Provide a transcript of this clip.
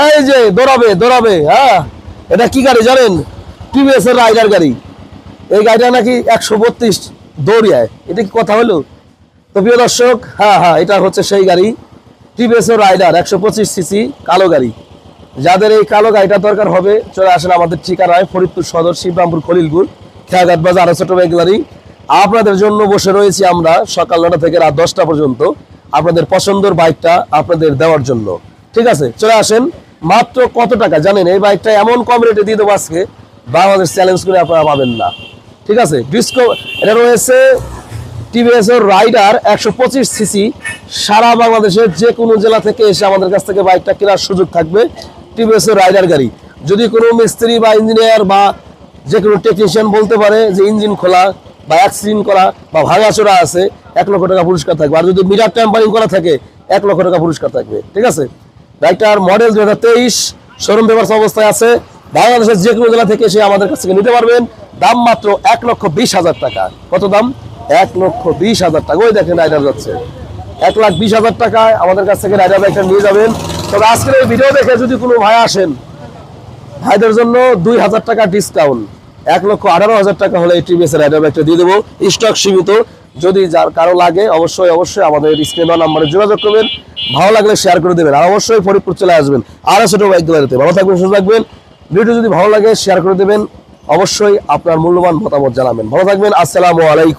এই যে দৌড়াবে হ্যাঁ, এটা কি গাড়ি জানেন? টিভিএস এর রাইডার গাড়ি। এই গাড়িটা নাকি 132 দৌড়িয়ায়, এটা কি কথা হলো? তো প্রিয় দর্শক, হ্যাঁ এটা হচ্ছে সেই গাড়ি, টিভিএস এর রাইডার 125 সিসি কালো গাড়ি। যাদের এই কালো গাড়িটা দরকার হবে চলে আসেন আমাদের ঠিকানায়, ফরিদপুর সদর, শিবরামপুর, খলিলপুর, খেয়াঘাট বাজার, ছোট গাড়ি। আপনাদের জন্য বসে রয়েছি আমরা সকাল 9টা থেকে রাত 10টা পর্যন্ত আপনাদের পছন্দের বাইকটা আপনাদের দেওয়ার জন্য। ঠিক আছে, চলে আসেন। মাত্র কত টাকা জানেন? এই বাইকটা এমন কম রেটে দিয়ে দেবো আজকে, বাংলাদেশ চ্যালেঞ্জ করে আপনারা পাবেন না। ঠিক আছে, এটা রয়েছে টিভিএস এর রাইডার 125 সিসি। সারা বাংলাদেশের যে কোনো জেলা থেকে এসে আমাদের কাছ থেকে বাইকটা কেনার সুযোগ থাকবে। টিভিএস এর রাইডার গাড়ি। যদি কোনো মিস্ত্রি বা ইঞ্জিনিয়ার বা যে কোনো টেকনিশিয়ান বলতে পারে যে ইঞ্জিন খোলা বা অ্যাক্সিডেন্ট করা বা ভাঙাচোরা আছে, 1 লক্ষ টাকা পুরস্কার থাকবে। আর যদি মিটার ট্যাম্পারিং করা থাকে 1 লক্ষ টাকা পুরস্কার থাকবে। ঠিক আছে, বাইকটার মডেল 2023, শোরুম পেপারস অবস্থায় আছে। বাংলাদেশের যে কোনো জেলা থেকে এসে আমাদের কাছ থেকে নিতে পারবেন। দাম মাত্র 1,20,000 টাকা। কত দাম? 1,20,000 টাকা। ওই দেখেন রাইডার যাচ্ছে, 1,20,000 টাকায় আমাদের কাছ থেকে রাইডার বাইকটা নিয়ে যাবেন। তবে আজকের এই ভিডিও দেখে যদি কোনো ভাই আসেন, ভাইদের জন্য 2,000 টাকা ডিসকাউন্ট, 1,18,000 টাকা হলে এই টিভিএস এর রাইডার বাইকটা দিয়ে দেবো। স্টক সীমিত, যদি যার কারো লাগে অবশ্যই আমাদের স্ক্রিনে দেওয়া নাম্বারে যোগাযোগ করবেন। ভালো লাগলে শেয়ার করে দেবেন, আর অবশ্যই ফরিদপুর চলে আসবেন। আর ছোট বাইক গ্যালারিতে। ভালো থাকবেন, সুস্থ থাকবেন। ভিডিও যদি ভালো লাগে শেয়ার করে দেবেন, অবশ্যই আপনার মূল্যবান মতামত জানাবেন। ভালো থাকবেন, আসসালামু আলাইকুম।